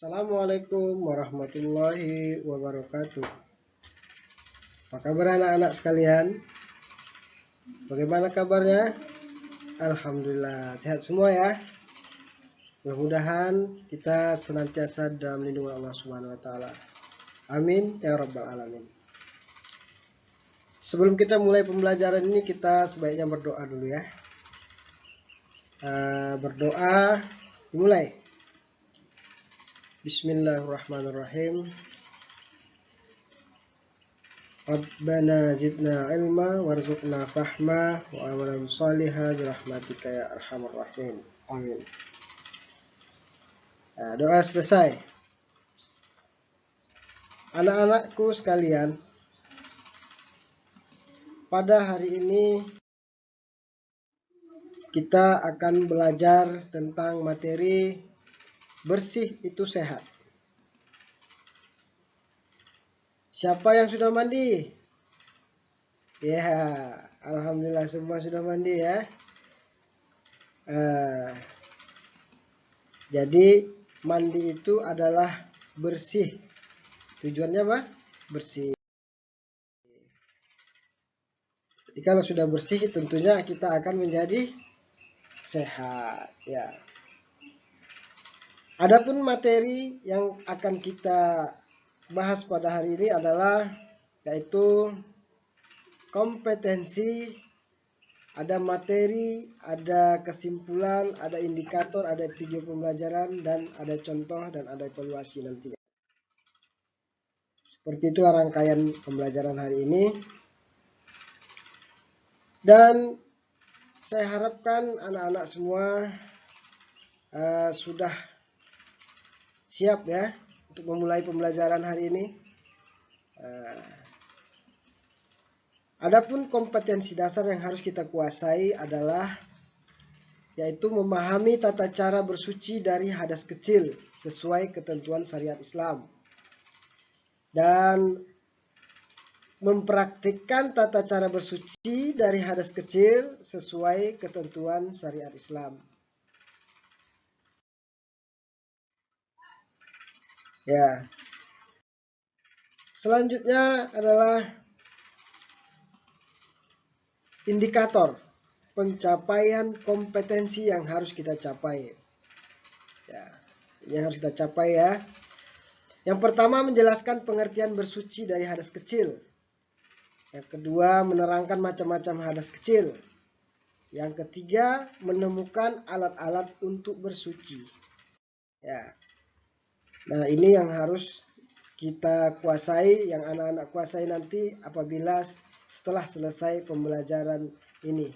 Assalamualaikum warahmatullahi wabarakatuh. Apa kabar anak-anak sekalian? Bagaimana kabarnya? Alhamdulillah sehat semua ya. Mudah-mudahan kita senantiasa dalam lindungan Allah Subhanahu wa taala. Amin ya rabbal alamin. Sebelum kita mulai pembelajaran ini, kita sebaiknya berdoa dulu ya. Berdoa dimulai. Bismillahirrahmanirrahim. Rabbana zidna ilma warzuqna fahma wa amalan salihah birahmatika ya arhamar rahim. Amin. Doa selesai. Anak-anakku sekalian, pada hari ini kita akan belajar tentang materi bersih itu sehat. Siapa yang sudah mandi? Ya, alhamdulillah semua sudah mandi ya. Jadi mandi itu adalah bersih. Tujuannya apa? Bersih. Jadi kalau sudah bersih tentunya kita akan menjadi sehat ya. Adapun materi yang akan kita bahas pada hari ini adalah yaitu kompetensi, ada materi, ada kesimpulan, ada indikator, ada video pembelajaran, dan ada contoh dan ada evaluasi nanti. Seperti itulah rangkaian pembelajaran hari ini. Dan saya harapkan anak-anak semua sudah siap ya untuk memulai pembelajaran hari ini. Adapun kompetensi dasar yang harus kita kuasai adalah yaitu memahami tata cara bersuci dari hadas kecil sesuai ketentuan syariat Islam dan mempraktikkan tata cara bersuci dari hadas kecil sesuai ketentuan syariat Islam. Ya. Selanjutnya adalah indikator pencapaian kompetensi yang harus kita capai. Ya, yang harus kita capai ya. Yang pertama menjelaskan pengertian bersuci dari hadas kecil. Yang kedua menerangkan macam-macam hadas kecil. Yang ketiga menemukan alat-alat untuk bersuci. Ya. Nah, ini yang harus kita kuasai, yang anak-anak kuasai nanti apabila setelah selesai pembelajaran ini.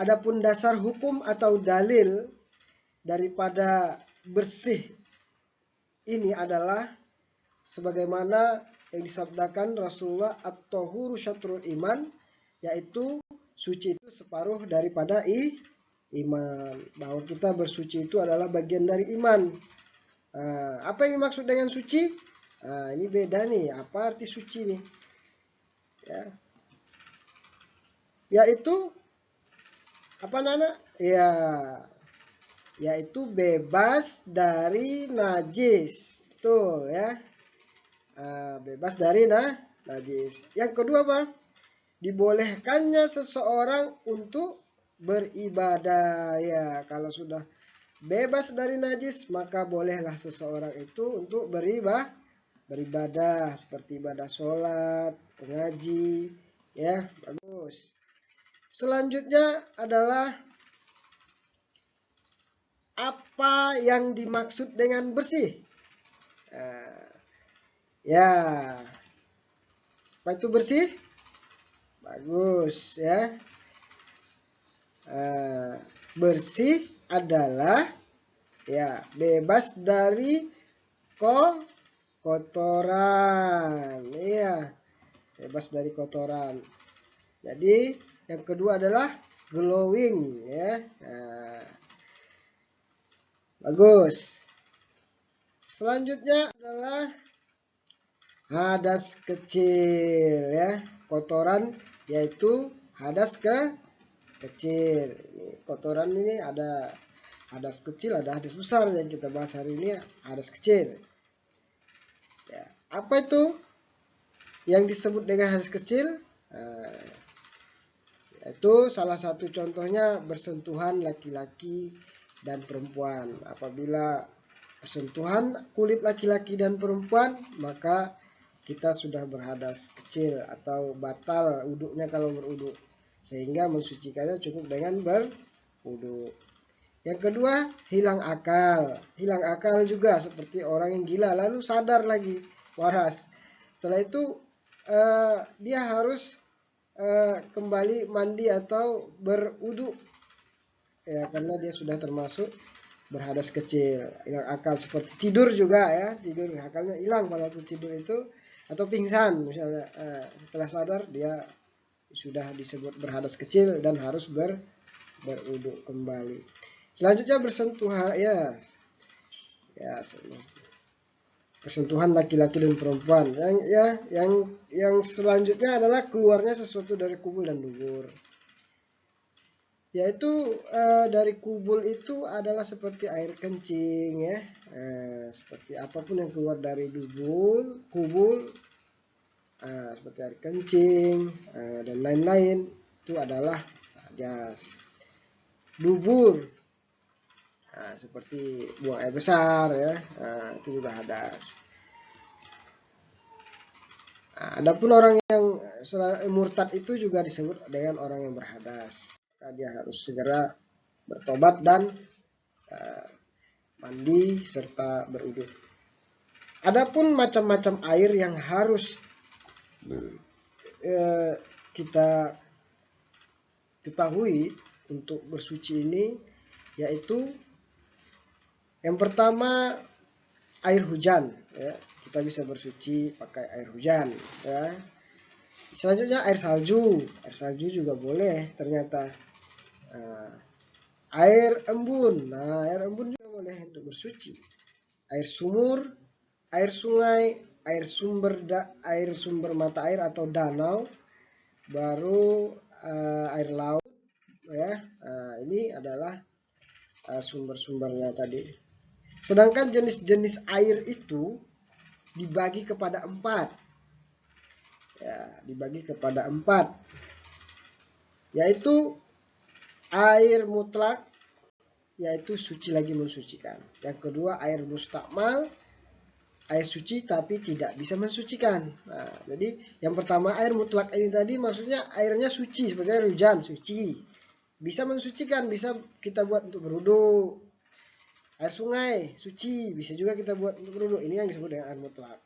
Adapun dasar hukum atau dalil daripada bersih ini adalah sebagaimana yang disabdakan Rasulullah, at-tahuru syatrul iman, yaitu suci itu separuh daripada iman. Bahwa kita bersuci itu adalah bagian dari iman. Apa yang dimaksud dengan suci? Ini beda nih. Apa arti suci nih? Ya. Yaitu apa Nana? Ya, yaitu bebas dari najis. Betul ya. Bebas dari najis. Yang kedua apa? Dibolehkannya seseorang untuk beribadah. Ya, kalau sudah bebas dari najis, maka bolehlah seseorang itu untuk beribadah seperti ibadah sholat, mengaji, ya bagus. Selanjutnya adalah apa yang dimaksud dengan bersih? Ya, apa itu bersih? Bagus ya. Bersih adalah ya bebas dari kotoran. Iya, bebas dari kotoran. Jadi yang kedua adalah glowing ya. Bagus. Selanjutnya adalah hadas kecil ya. Kotoran yaitu hadas kecil. Ini kotoran ini ada hadas kecil, ada hadas besar. Yang kita bahas hari ini hadas kecil. Ya, apa itu yang disebut dengan hadas kecil? Itu salah satu contohnya bersentuhan laki-laki dan perempuan. Apabila bersentuhan kulit laki-laki dan perempuan, maka kita sudah berhadas kecil atau batal wuduknya kalau berwuduk. Sehingga mensucikannya cukup dengan berwuduk. Yang kedua, hilang akal. Hilang akal juga seperti orang yang gila, lalu sadar lagi, waras. Setelah itu dia harus kembali mandi atau berwuduk, ya, karena dia sudah termasuk berhadas kecil. Hilang akal seperti tidur juga, ya, tidur akalnya hilang pada waktu tidur itu, atau pingsan misalnya, setelah sadar dia sudah disebut berhadas kecil dan harus berwuduk kembali. Selanjutnya bersentuhan, ya persentuhan laki-laki dan perempuan. Yang selanjutnya adalah keluarnya sesuatu dari kubul dan dubur. Yaitu dari kubul itu adalah seperti air kencing, ya. Seperti apapun yang keluar dari kubul, seperti air kencing dan lain-lain, itu adalah hadas. Dubur, seperti buang air besar, ya, itu juga hadas. Adapun orang yang murtad itu juga disebut dengan orang yang berhadas. Dia harus segera bertobat dan mandi serta berwuduk. Adapun macam-macam air yang harus kita ketahui untuk bersuci ini, yaitu yang pertama air hujan, ya. Kita bisa bersuci pakai air hujan, ya. Selanjutnya air salju juga boleh ternyata. Air embun, air embun juga boleh untuk bersuci. Air sumur, air sungai, air sumber mata air atau danau, baru air laut, ya. Ini adalah sumber-sumbernya tadi. Sedangkan jenis-jenis air itu dibagi kepada 4. Ya, dibagi kepada 4. Yaitu air mutlak, yaitu suci lagi mensucikan. Yang kedua air mustakmal, air suci tapi tidak bisa mensucikan. Jadi yang pertama air mutlak ini tadi maksudnya airnya suci, seperti air hujan, suci. Bisa mensucikan, bisa kita buat untuk berwuduk. Air sungai, suci, bisa juga kita buat untuk berwuduk. Ini yang disebut dengan air mutlak.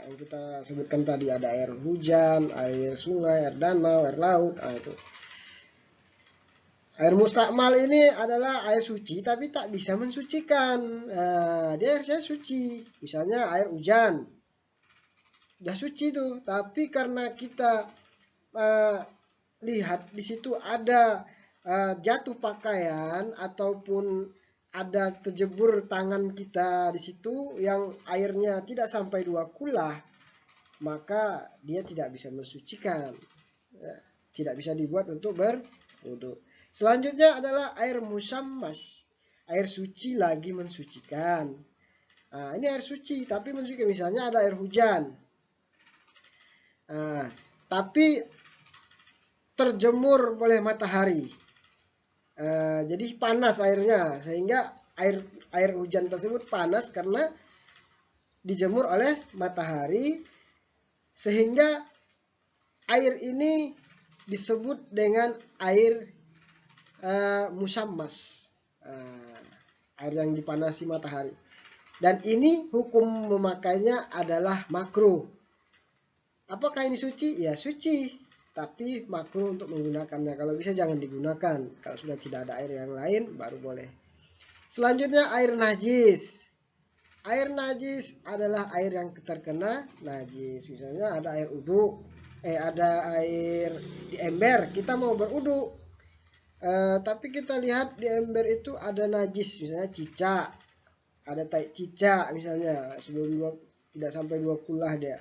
Yang kita sebutkan tadi ada air hujan, air sungai, air danau, air laut. Itu. Air mustakmal ini adalah air suci tapi tak bisa mensucikan. Dia airnya suci. Misalnya air hujan, udah suci tuh, tapi karena kita lihat di situ ada jatuh pakaian ataupun ada terjebur tangan kita di situ yang airnya tidak sampai 2 kula, maka dia tidak bisa mensucikan, ya, tidak bisa dibuat untuk berwuduk. Selanjutnya adalah air musammas, air suci lagi mensucikan. Ini air suci tapi mensucikan. Misalnya ada air hujan, tapi terjemur oleh matahari, jadi panas airnya, sehingga air hujan tersebut panas karena dijemur oleh matahari, sehingga air ini disebut dengan air musammas, air yang dipanasi matahari. Dan ini hukum memakainya adalah makruh. Apakah ini suci? Ya suci, tapi makruh untuk menggunakannya. Kalau bisa jangan digunakan. Kalau sudah tidak ada air yang lain baru boleh. Selanjutnya air najis. Air najis adalah air yang terkena najis. Misalnya ada air uduk, ada air di ember, kita mau beruduk, tapi kita lihat di ember itu ada najis, misalnya cicak, ada tai cicak misalnya, sebelum tidak sampai 2 kulah dia.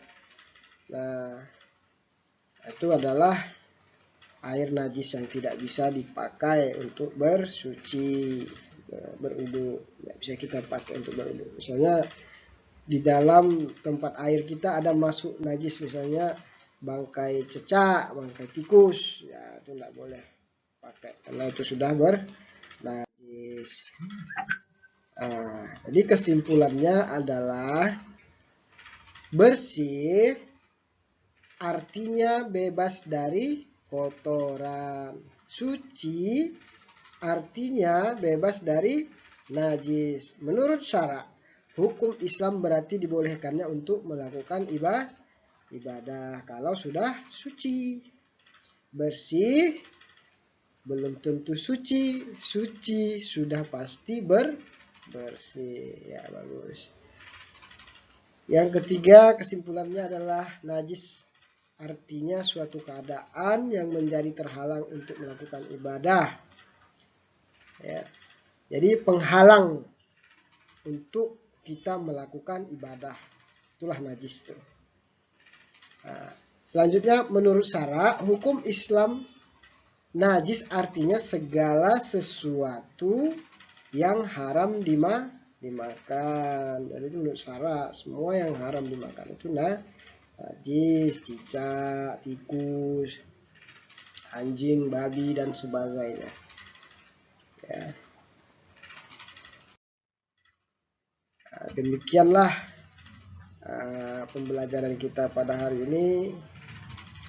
Nah, itu adalah air najis yang tidak bisa dipakai untuk bersuci. berwudu, bisa kita pakai untuk berwudu. Misalnya di dalam tempat air kita ada masuk najis, misalnya bangkai cecak, bangkai tikus, ya itu tidak boleh pakai karena itu sudah bernajis. Jadi kesimpulannya adalah bersih artinya bebas dari kotoran. Suci artinya bebas dari najis. Menurut syara, hukum Islam berarti dibolehkannya untuk melakukan ibadah kalau sudah suci. Bersih belum tentu suci. Suci sudah pasti bersih. Ya, bagus. Yang ketiga, kesimpulannya adalah najis artinya suatu keadaan yang menjadi terhalang untuk melakukan ibadah. Ya. Jadi penghalang untuk kita melakukan ibadah. Itulah najis itu. Selanjutnya, menurut syara, hukum Islam najis artinya segala sesuatu yang haram dimakan. Jadi menurut syara, semua yang haram dimakan itu najis, cicak, tikus, anjing, babi, dan sebagainya. Ya. Demikianlah pembelajaran kita pada hari ini.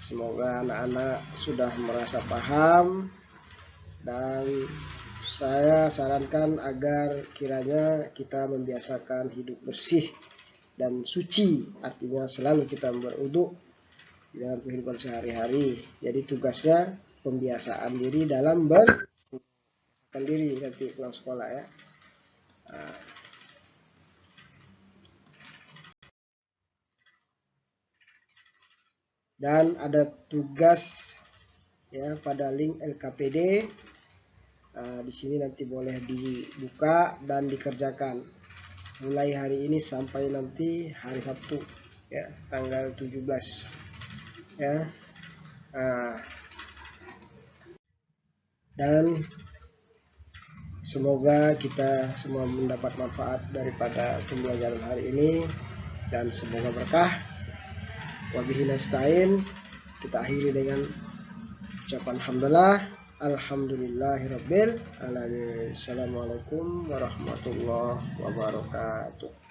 Semoga anak-anak sudah merasa paham, dan saya sarankan agar kiranya kita membiasakan hidup bersih dan suci, artinya selalu kita berwudu dalam kehidupan sehari-hari. Jadi tugasnya pembiasaan diri dalam berwudu diri nanti pulang sekolah ya. Dan ada tugas ya pada link LKPD. Di sini nanti boleh dibuka dan dikerjakan mulai hari ini sampai nanti hari Sabtu ya, tanggal 17 ya. Dan semoga kita semua mendapat manfaat daripada pembelajaran hari ini, dan semoga berkah. Wabillahi nasta'in. Kita akhiri dengan ucapan alhamdulillah. Alhamdulillahirabbil alamin. Assalamualaikum warahmatullahi wabarakatuh.